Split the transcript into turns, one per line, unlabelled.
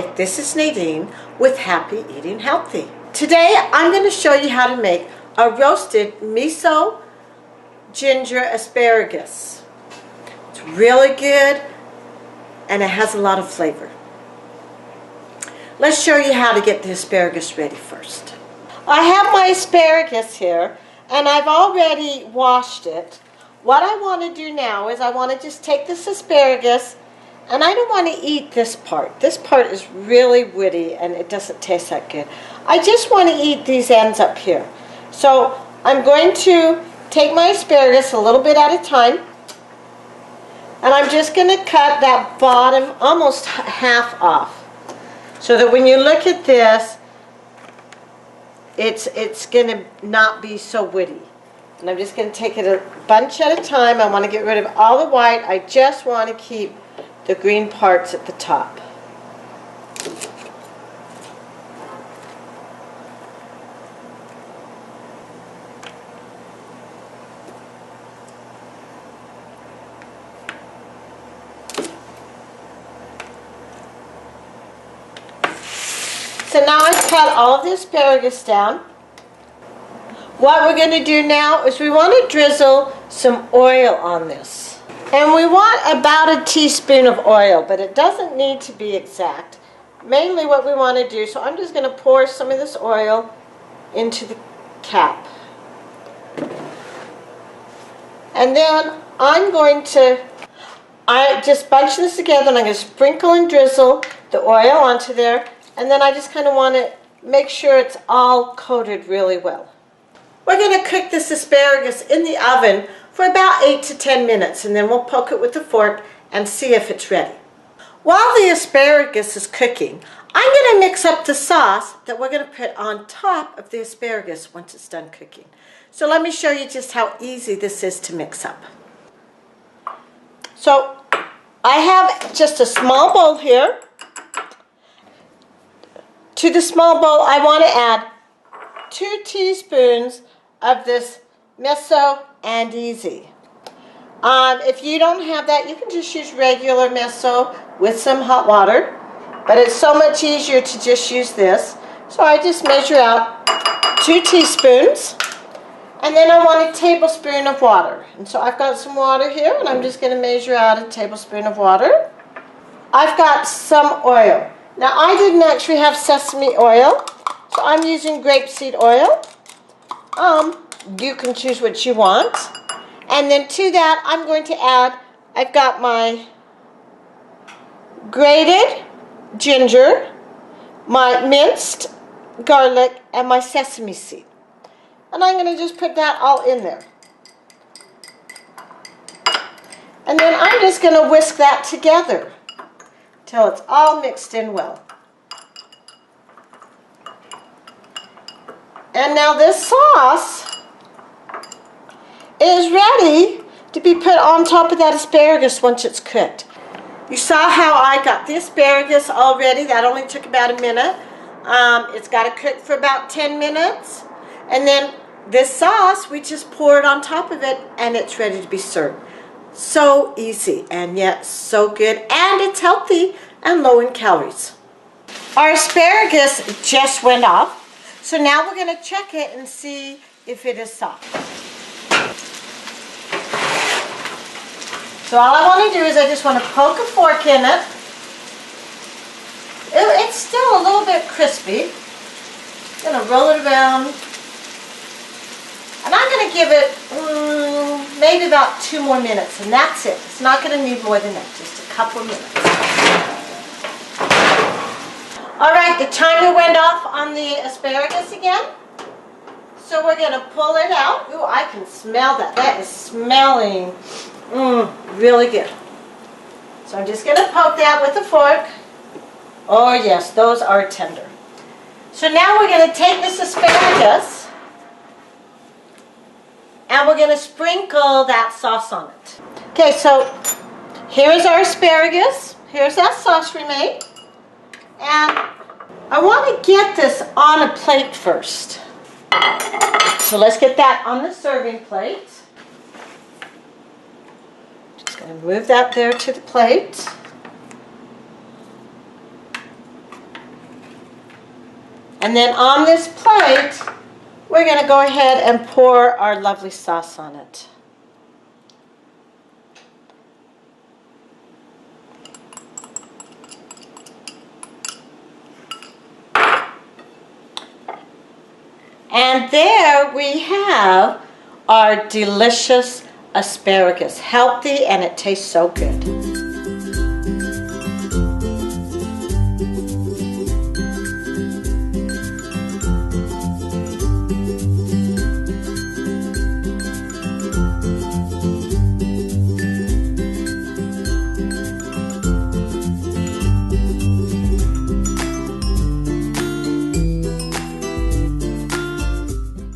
Hi, this is Nadine with Happy Eating Healthy. Today I'm going to show you how to make a roasted miso ginger asparagus. It's really good and it has a lot of flavor. Let's show you how to get the asparagus ready first. I have my asparagus here and I've already washed it. What I want to do now is I want to just take this asparagus, and I don't want to eat this part. This part is really woody and it doesn't taste that good. I just want to eat these ends up here. So I'm going to take my asparagus a little bit at a time, and I'm just going to cut that bottom almost half off so that when you look at this, it's going to not be so woody. And I'm just going to take it a bunch at a time. I want to get rid of all the white. I just want to keep the green parts at the top. So now I've cut all of the asparagus down. What we're going to do now is we want to drizzle some oil on this. And we want about a teaspoon of oil, but it doesn't need to be exact. Mainly what we want to do, so I'm just going to pour some of this oil into the cap. And then I'm going to, I just bunch this together and I'm going to sprinkle and drizzle the oil onto there. And then I just kind of want to make sure it's all coated really well. We're going to cook this asparagus in the oven for about 8 to 10 minutes, and then we'll poke it with a fork and see if it's ready. While the asparagus is cooking, I'm going to mix up the sauce that we're going to put on top of the asparagus once it's done cooking. So let me show you just how easy this is to mix up. So I have just a small bowl here. To the small bowl, I want to add 2 teaspoons of this Miso and Easy. If you don't have that, you can just use regular Miso with some hot water, but it's so much easier to just use this. So I just measure out 2 teaspoons, and then I want a tablespoon of water. And so I've got some water here, and I'm just going to measure out a tablespoon of water. I've got some oil. Now I didn't actually have sesame oil, so I'm using grapeseed oil. You can choose what you want. And then to that, I'm going to add, I've got my grated ginger, my minced garlic, and my sesame seed. And I'm going to just put that all in there. And then I'm just going to whisk that together till it's all mixed in well. And now this sauce is ready to be put on top of that asparagus once it's cooked. You saw how I got the asparagus all ready. That only took about a minute. It's got to cook for about 10 minutes. And then this sauce, we just pour it on top of it and it's ready to be served. So easy and yet so good, and it's healthy and low in calories. Our asparagus just went off, so now we're going to check it and see if it is soft. So all I want to do is I just want to poke a fork in it. It's still a little bit crispy. I'm going to roll it around, and I'm going to give it maybe about 2 more minutes, and that's it. It's not going to need more than that, just a couple minutes. All right, the timer went off on the asparagus again, so we're going to pull it out. Ooh, I can smell that. That is smelling really good. So I'm just going to poke that with a fork. Oh yes, those are tender. So now we're going to take this asparagus and we're going to sprinkle that sauce on it. Okay, so here's our asparagus. Here's that sauce we made. And I want to get this on a plate first. So let's get that on the serving plate. Just going to move that there to the plate. And then on this plate, we're going to go ahead and pour our lovely sauce on it. And there we have our delicious asparagus. Healthy, and it tastes so good.